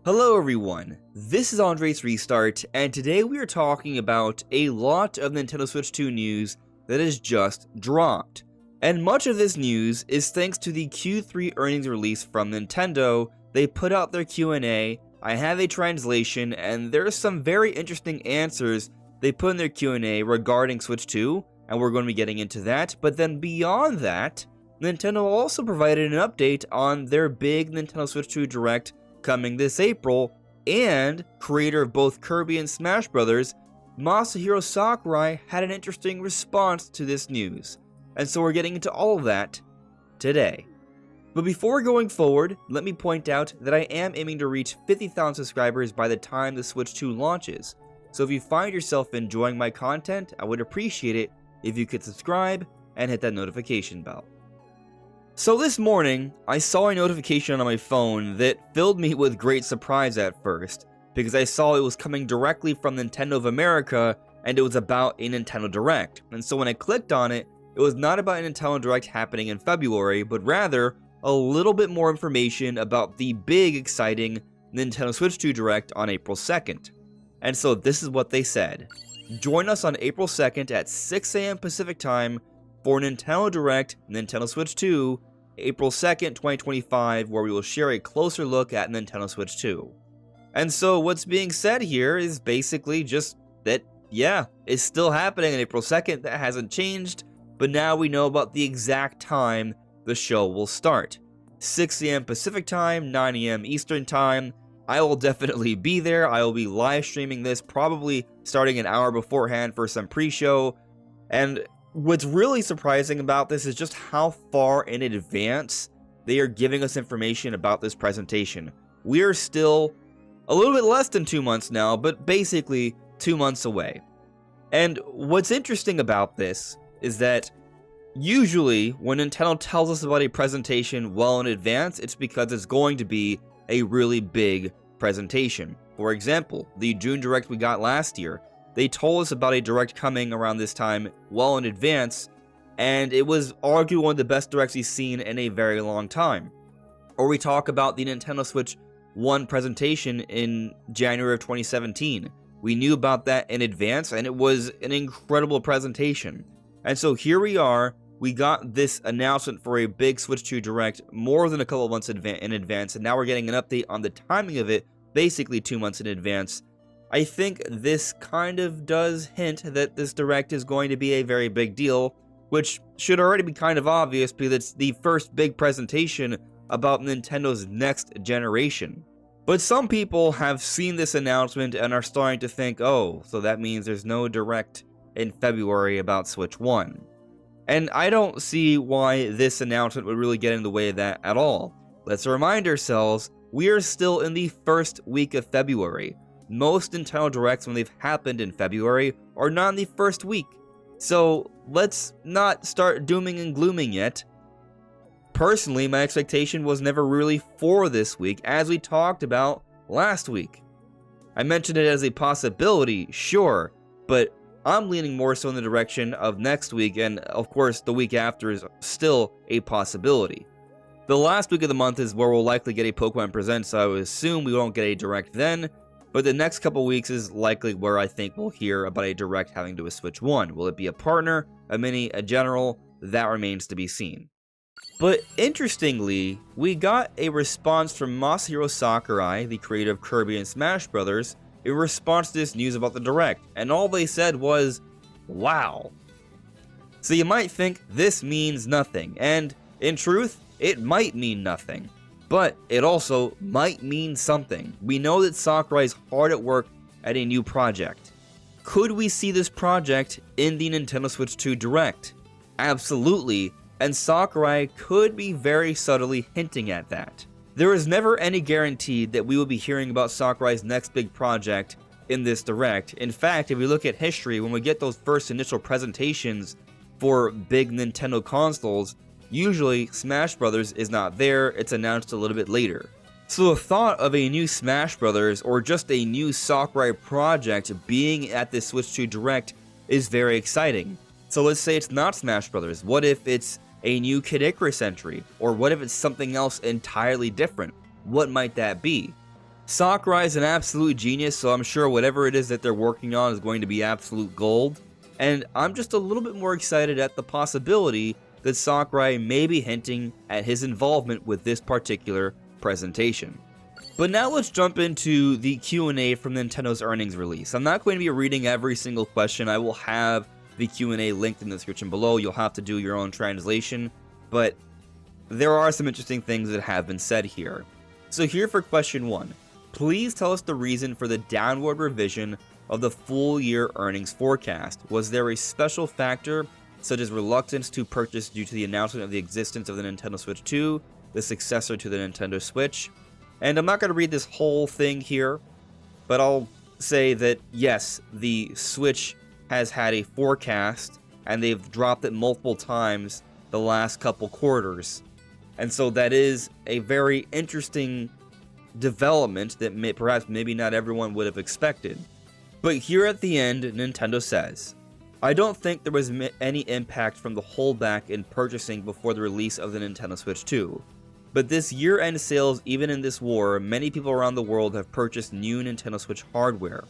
Hello everyone, this is AndresRestart, and today we are talking about a lot of Nintendo Switch 2 news that has just dropped. And much of this news is thanks to the Q3 earnings release from Nintendo. They put out their Q&A, I have a translation, and there's some very interesting answers they put in their Q&A regarding Switch 2, and we're going to be getting into that. But then beyond that, Nintendo also provided an update on their big Nintendo Switch 2 Direct coming this April, and creator of both Kirby and Smash Bros, Masahiro Sakurai had an interesting response to this news. And so we're getting into all of that today. But before going forward, let me point out that I am aiming to reach 50,000 subscribers by the time the Switch 2 launches. So if you find yourself enjoying my content, I would appreciate it if you could subscribe and hit that notification bell. So this morning, I saw a notification on my phone that filled me with great surprise at first, because I saw it was coming directly from Nintendo of America, and it was about a Nintendo Direct. And so when I clicked on it, it was not about a Nintendo Direct happening in February, but rather a little bit more information about the big, exciting Nintendo Switch 2 Direct on April 2nd. And so this is what they said. Join us on April 2nd at 6 AM Pacific Time for Nintendo Direct Nintendo Switch 2, April 2nd, 2025, where we will share a closer look at Nintendo Switch 2. And so what's being said here is basically just that, yeah, it's still happening on April 2nd, that hasn't changed, but now we know about the exact time the show will start. 6 AM Pacific Time, 9 AM Eastern Time. I will definitely be there. I will be live streaming this, probably starting an hour beforehand for some pre-show. And what's really surprising about this is just how far in advance they are giving us information about this presentation. We are still a little bit less than 2 months now, but basically 2 months away. And what's interesting about this is that usually when Nintendo tells us about a presentation well in advance, it's because it's going to be a really big presentation. For example, the June Direct we got last year, they told us about a Direct coming around this time well in advance, and it was arguably one of the best Directs we've seen in a very long time. Or we talk about the Nintendo Switch 1 presentation in January of 2017. We knew about that in advance, and it was an incredible presentation. And so here we are, we got this announcement for a big Switch 2 Direct more than a couple of months in advance, and now we're getting an update on the timing of it, basically 2 months in advance. I think this kind of does hint that this Direct is going to be a very big deal, which should already be kind of obvious because it's the first big presentation about Nintendo's next generation. But some people have seen this announcement and are starting to think, oh, so that means there's no Direct in February about Switch 1. And I don't see why this announcement would really get in the way of that at all. Let's remind ourselves, we are still in the first week of February. Most Nintendo Directs when they've happened in February are not in the first week. So let's not start dooming and glooming yet. Personally, my expectation was never really for this week, as we talked about last week. I mentioned it as a possibility, sure, but I'm leaning more so in the direction of next week, and of course the week after is still a possibility. The last week of the month is where we'll likely get a Pokemon Present, so I would assume we won't get a Direct then. But the next couple weeks is likely where I think we'll hear about a Direct having to do with Switch 1. Will it be a partner, a mini, a general? That remains to be seen. But interestingly, we got a response from Masahiro Sakurai, the creator of Kirby and Smash Bros, in response to this news about the Direct, and all they said was, wow. So you might think this means nothing, and in truth, it might mean nothing. But it also might mean something. We know that Sakurai is hard at work at a new project. Could we see this project in the Nintendo Switch 2 Direct? Absolutely, and Sakurai could be very subtly hinting at that. There is never any guarantee that we will be hearing about Sakurai's next big project in this Direct. In fact, if we look at history, when we get those first initial presentations for big Nintendo consoles, usually Smash Bros is not there, it's announced a little bit later. So the thought of a new Smash Bros or just a new Sakurai project being at this Switch 2 Direct is very exciting. So let's say it's not Smash Bros. What if it's a new Kid Icarus entry? Or what if it's something else entirely different? What might that be? Sakurai is an absolute genius, so I'm sure whatever it is that they're working on is going to be absolute gold. And I'm just a little bit more excited at the possibility that Sakurai may be hinting at his involvement with this particular presentation. But now let's jump into the Q&A from Nintendo's earnings release. I'm not going to be reading every single question. I will have the Q&A linked in the description below. You'll have to do your own translation, but there are some interesting things that have been said here. So here for question 1. Please tell us the reason for the downward revision of the full year earnings forecast. Was there a special factor, such as reluctance to purchase due to the announcement of the existence of the Nintendo Switch 2, the successor to the Nintendo Switch? And I'm not going to read this whole thing here, but I'll say that yes, the Switch has had a forecast, and they've dropped it multiple times the last couple quarters. And so that is a very interesting development that perhaps maybe not everyone would have expected. But here at the end, Nintendo says, I don't think there was any impact from the holdback in purchasing before the release of the Nintendo Switch 2. But this year-end sales, even in this war, many people around the world have purchased new Nintendo Switch hardware.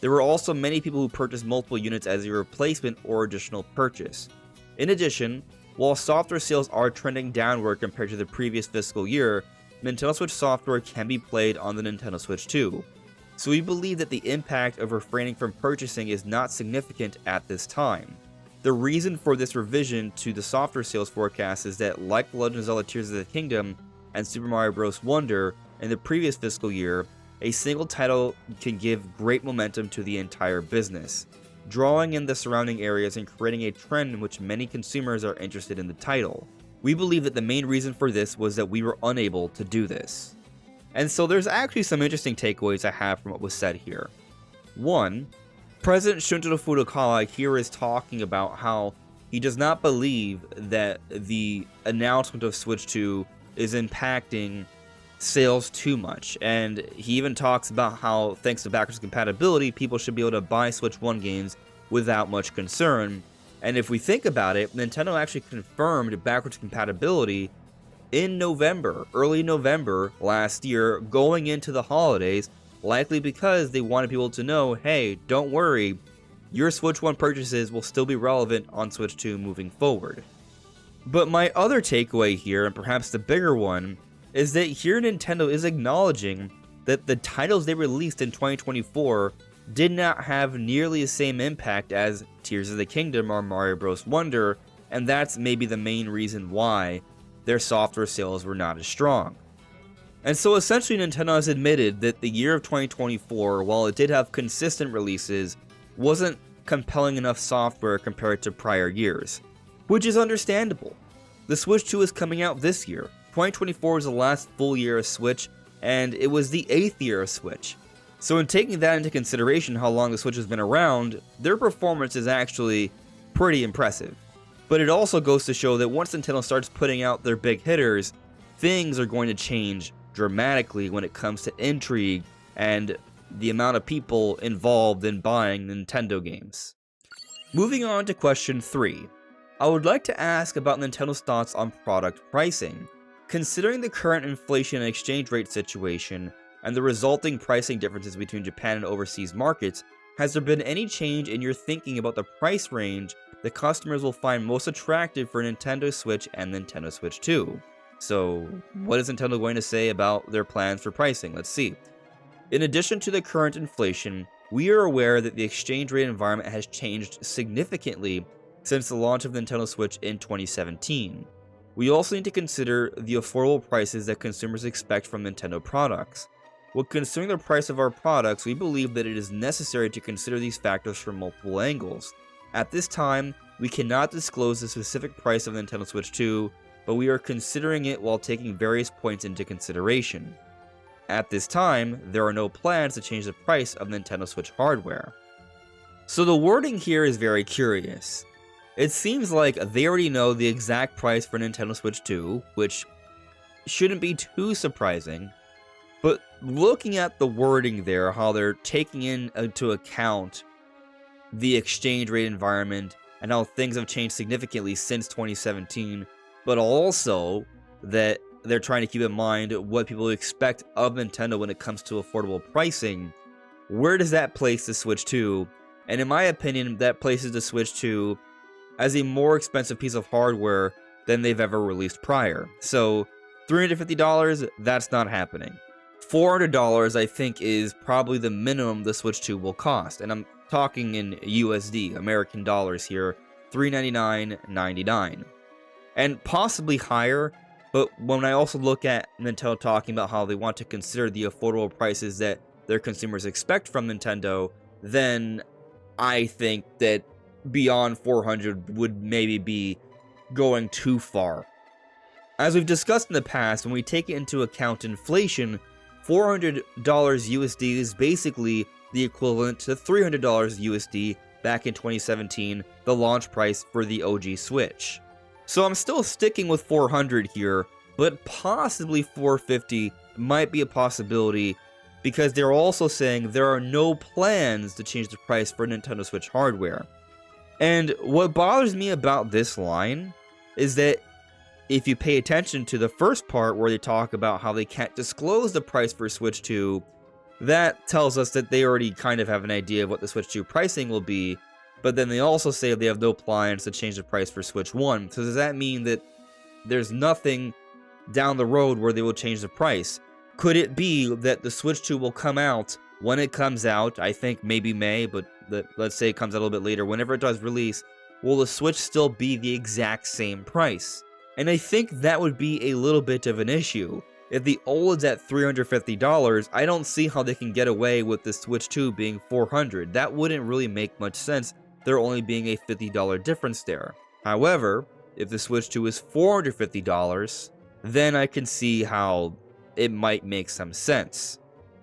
There were also many people who purchased multiple units as a replacement or additional purchase. In addition, while software sales are trending downward compared to the previous fiscal year, Nintendo Switch software can be played on the Nintendo Switch 2. So we believe that the impact of refraining from purchasing is not significant at this time. The reason for this revision to the software sales forecast is that, like The Legend of Zelda Tears of the Kingdom and Super Mario Bros. Wonder in the previous fiscal year, a single title can give great momentum to the entire business, drawing in the surrounding areas and creating a trend in which many consumers are interested in the title. We believe that the main reason for this was that we were unable to do this. And so there's actually some interesting takeaways I have from what was said here. 1. President Shuntaro Furukawa here is talking about how he does not believe that the announcement of Switch 2 is impacting sales too much. And he even talks about how, thanks to backwards compatibility, people should be able to buy Switch 1 games without much concern. And if we think about it, Nintendo actually confirmed backwards compatibility in November, early November last year, going into the holidays, likely because they wanted people to know, hey, don't worry, your Switch 1 purchases will still be relevant on Switch 2 moving forward. But my other takeaway here, and perhaps the bigger one, is that here Nintendo is acknowledging that the titles they released in 2024 did not have nearly the same impact as Tears of the Kingdom or Mario Bros. Wonder, and that's maybe the main reason why their software sales were not as strong. And so essentially Nintendo has admitted that the year of 2024, while it did have consistent releases, wasn't compelling enough software compared to prior years, which is understandable. The Switch 2 is coming out this year. 2024 was the last full year of Switch, and it was the 8th year of Switch. So in taking that into consideration, how long the Switch has been around, their performance is actually pretty impressive. But it also goes to show that once Nintendo starts putting out their big hitters, things are going to change dramatically when it comes to intrigue and the amount of people involved in buying Nintendo games. Moving on to question 3. I would like to ask about Nintendo's thoughts on product pricing. Considering the current inflation and exchange rate situation, and the resulting pricing differences between Japan and overseas markets, has there been any change in your thinking about the price range that customers will find most attractive for Nintendo Switch and Nintendo Switch 2? So, what is Nintendo going to say about their plans for pricing? Let's see. In addition to the current inflation, we are aware that the exchange rate environment has changed significantly since the launch of Nintendo Switch in 2017. We also need to consider the affordable prices that consumers expect from Nintendo products. When considering the price of our products, we believe that it is necessary to consider these factors from multiple angles. At this time, we cannot disclose the specific price of Nintendo Switch 2, but we are considering it while taking various points into consideration. At this time, there are no plans to change the price of Nintendo Switch hardware. So the wording here is very curious. It seems like they already know the exact price for Nintendo Switch 2, which shouldn't be too surprising, but looking at the wording there, how they're taking into account the exchange rate environment and how things have changed significantly since 2017, but also that they're trying to keep in mind what people expect of Nintendo when it comes to affordable pricing. Where does that place the Switch 2? And in my opinion, that places the Switch 2 as a more expensive piece of hardware than they've ever released prior. So $350, that's not happening. $400 I think is probably the minimum the Switch 2 will cost, and I'm talking in USD, American dollars here, $399.99. And possibly higher, but when I also look at Nintendo talking about how they want to consider the affordable prices that their consumers expect from Nintendo, then I think that beyond $400 would maybe be going too far. As we've discussed in the past, when we take into account inflation, $400 USD is basically the equivalent to $300 USD back in 2017, the launch price for the OG Switch. So I'm still sticking with $400 here, but possibly $450 might be a possibility, because they're also saying there are no plans to change the price for Nintendo Switch hardware. And what bothers me about this line is that if you pay attention to the first part where they talk about how they can't disclose the price for Switch 2, that tells us that they already kind of have an idea of what the Switch 2 pricing will be, but then they also say they have no plans to change the price for Switch 1. So does that mean that there's nothing down the road where they will change the price? Could it be that the Switch 2 will come out when it comes out? I think maybe May, but let's say it comes out a little bit later. Whenever it does release, will the Switch still be the exact same price? And I think that would be a little bit of an issue. If the OLED's at $350, I don't see how they can get away with the Switch 2 being $400. That wouldn't really make much sense, there only being a $50 difference there. However, if the Switch 2 is $450, then I can see how it might make some sense.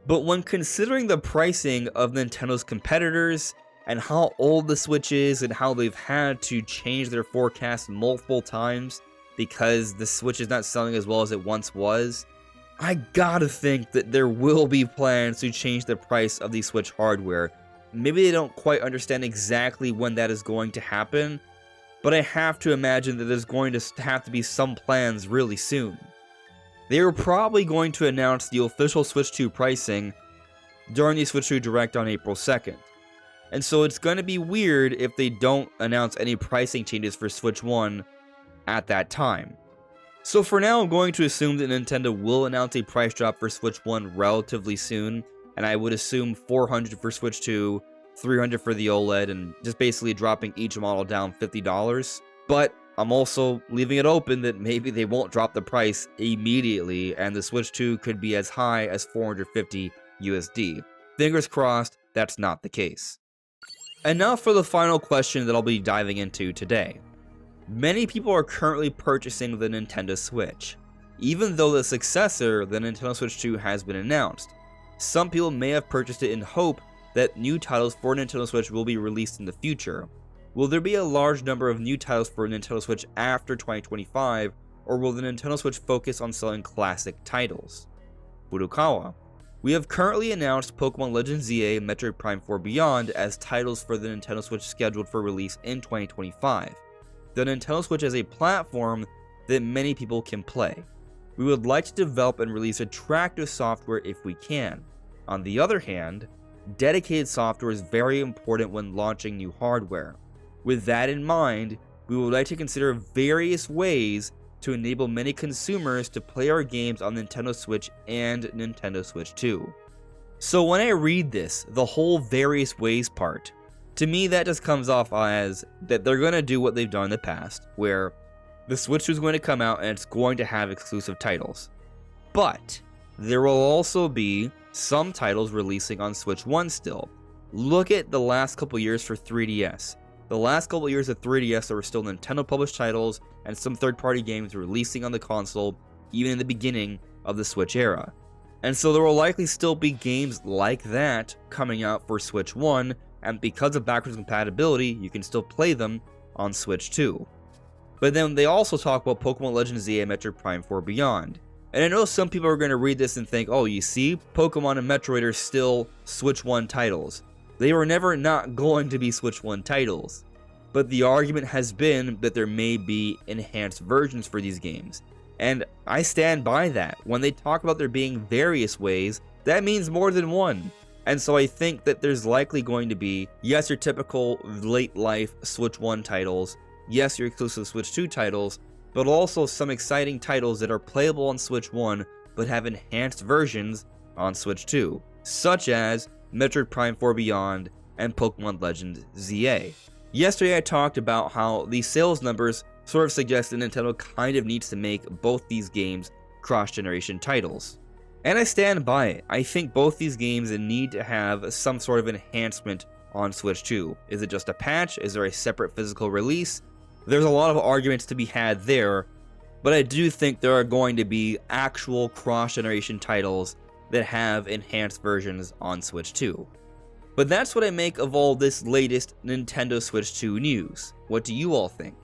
But when considering the pricing of Nintendo's competitors and how old the Switch is and how they've had to change their forecast multiple times because the Switch is not selling as well as it once was, I gotta think that there will be plans to change the price of the Switch hardware. Maybe they don't quite understand exactly when that is going to happen, but I have to imagine that there's going to have to be some plans really soon. They are probably going to announce the official Switch 2 pricing during the Switch 2 Direct on April 2nd. And so it's going to be weird if they don't announce any pricing changes for Switch 1 at that time. So for now, I'm going to assume that Nintendo will announce a price drop for Switch 1 relatively soon, and I would assume $400 for Switch 2, $300 for the OLED, and just basically dropping each model down $50. But I'm also leaving it open that maybe they won't drop the price immediately, and the Switch 2 could be as high as $450 USD. Fingers crossed, that's not the case. And now for the final question that I'll be diving into today. Many people are currently purchasing the Nintendo Switch, even though the successor, the Nintendo Switch 2, has been announced. Some people may have purchased it in hope that new titles for Nintendo Switch will be released in the future. Will there be a large number of new titles for Nintendo Switch after 2025, or will the Nintendo Switch focus on selling classic titles? Furukawa. We have currently announced Pokemon Legends ZA and Metroid Prime 4 Beyond as titles for the Nintendo Switch scheduled for release in 2025. The Nintendo Switch is a platform that many people can play. We would like to develop and release attractive software if we can. On the other hand, dedicated software is very important when launching new hardware. With that in mind, we would like to consider various ways to enable many consumers to play our games on Nintendo Switch and Nintendo Switch 2. So when I read this, the whole various ways part, to me that just comes off as that they're going to do what they've done in the past, where the Switch 2 is going to come out and it's going to have exclusive titles. But there will also be some titles releasing on Switch 1 still. Look at the last couple years for 3DS. The last couple years of 3DS, there were still Nintendo published titles and some third-party games releasing on the console, even in the beginning of the Switch era. And so there will likely still be games like that coming out for Switch 1, and because of backwards compatibility, you can still play them on Switch 2. But then they also talk about Pokemon Legends ZA and Metroid Prime 4 Beyond. And I know some people are going to read this and think, oh, you see, Pokemon and Metroid are still Switch 1 titles. They were never not going to be Switch 1 titles. but the argument has been that there may be enhanced versions for these games. And I stand by that. When they talk about there being various ways, that means more than one. And so I think that there's likely going to be, yes, your typical late life Switch 1 titles, yes, your exclusive Switch 2 titles, but also some exciting titles that are playable on Switch 1 but have enhanced versions on Switch 2, such as Metroid Prime 4 Beyond and Pokemon Legends ZA. Yesterday I talked about how the sales numbers sort of suggest that Nintendo kind of needs to make both these games cross-generation titles. And I stand by it. I think both these games need to have some sort of enhancement on Switch 2. Is it just a patch? Is there a separate physical release? There's a lot of arguments to be had there, but I do think there are going to be actual cross-generation titles that have enhanced versions on Switch 2. But that's what I make of all this latest Nintendo Switch 2 news. What do you all think?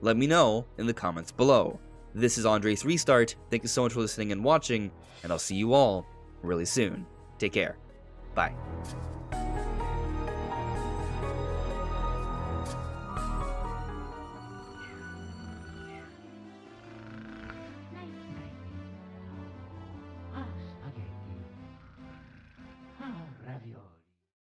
Let me know in the comments below. This is AndresRestart. Thank you so much for listening and watching, and I'll see you all really soon. Take care. Bye.